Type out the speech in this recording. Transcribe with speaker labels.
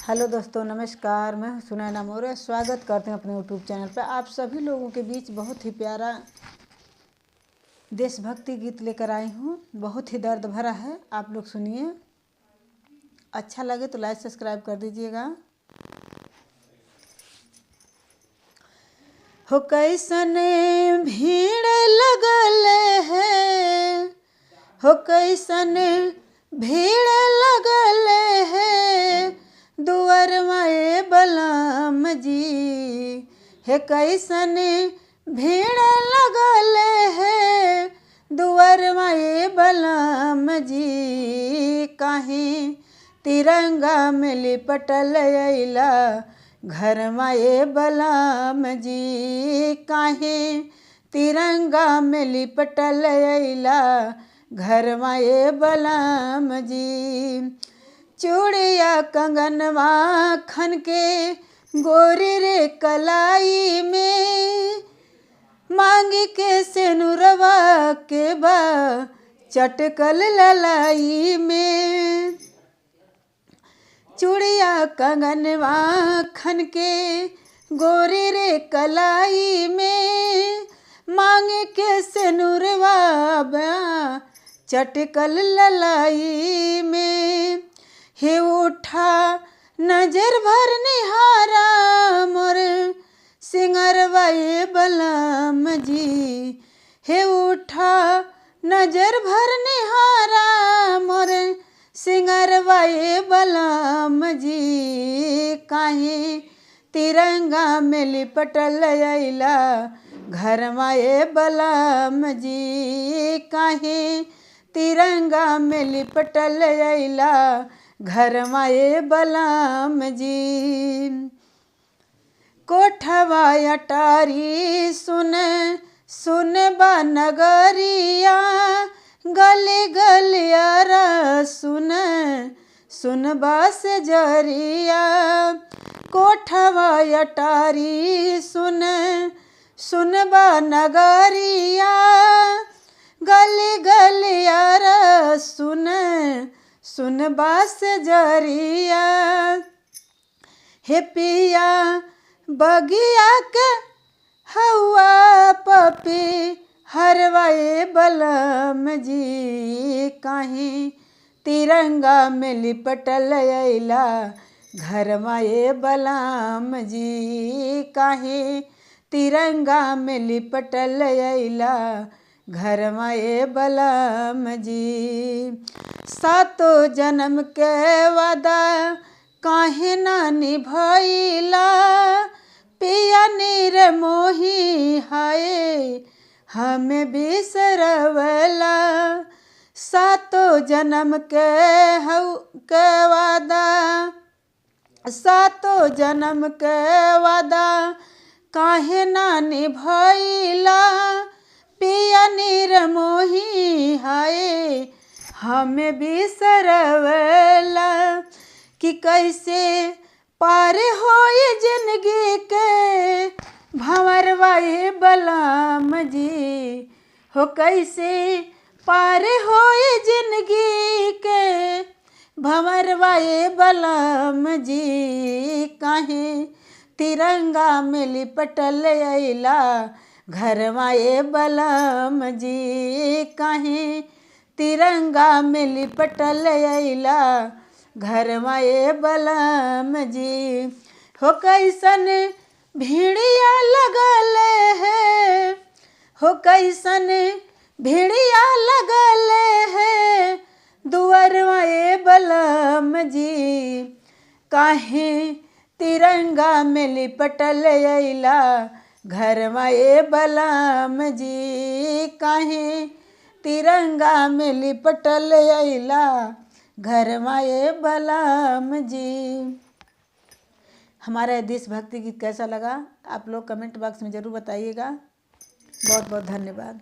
Speaker 1: Hello दोस्तों, नमस्कार। मैं हूं सुनैना मौर्य। स्वागत करते हैं अपने यूट्यूब चैनल पर। आप सभी लोगों के बीच बहुत ही प्यारा देशभक्ति गीत लेकर आई हूं। बहुत ही दर्द भरा है, आप लोग सुनिए। अच्छा लगे तो लाइक सब्सक्राइब कर दीजिएगा। हो कैसन भीड़ लगल है, हो कैसन भीड़ लगल है दुआर माए बलम जी। हे कैसन भीड़ लगल है दुआर माए बलम जी। काहे तिरंगा में लिपटल अइला घर माए बलम जी। काहे तिरंगा में लिपटल अइला घर माए बलम जी। चूड़िया कंगनवा खन के गोरी रे कलाई में, मांग के सेनुरवा के बा चटकल ललाई में। चूड़िया कंगनवा खन के गोरी रे कलाई में, मांग के सेनुरवा बा चटकल ललाई में। हे उठा नजर भर निहारा मोर सिंगरवा ए बलम जी। हे उठा नजर भर निहारा मोर सिंगरवा ए बलम जी। काहे तिरंगा में लिपटल अइला घर माए बलम जी। काहे तिरंगा में लिपटल अइला घर माए बलम जी। कोठवा अटारी सुन सुन बा नगरिया, गले गलियारा सुन सुन बास जरिया। कोठवा अटारी सुन सुन बा नगरिया, गले गलियारा सुन सुन बास जरिया। हे पिया बगिया के हवा पपी हरवाए बलम जी। काहे तिरंगा में लिपटल अइला घर माए बलम जी। काहे तिरंगा में लिपटल अइला घर माए बलम जी। सातो जन्म के वादा काहे ना निभैला, पिया निर्मोही हाय हमें बिसरवला। सातो जन्म के वादा, सातो जन्म के वादा काहे ना निभैला, पिया निर्मोही हाय हमें बिसरवला। कि कैसे पार होई जिंदगी के भंवरवा ए बलम जी। हो कैसे पार होई जिंदगी के भंवरवा ए बलम जी। काहे तिरंगा में लिपटल अइला घर माए बलम जी। काहे तिरंगा में लिपटल अइला घर माए बलम जी। हो कैसन भीड़िया लगल है, हो कैसन भीड़िया लगल है दुआर माए बलम जी। काहे तिरंगा में लिपटल अइला घर माए बलम जी। काहे तिरंगा में लिपटल अइला घर माए बलम जी। हमारा देशभक्ति गीत कैसा लगा आप लोग कमेंट बॉक्स में ज़रूर बताइएगा। बहुत बहुत धन्यवाद।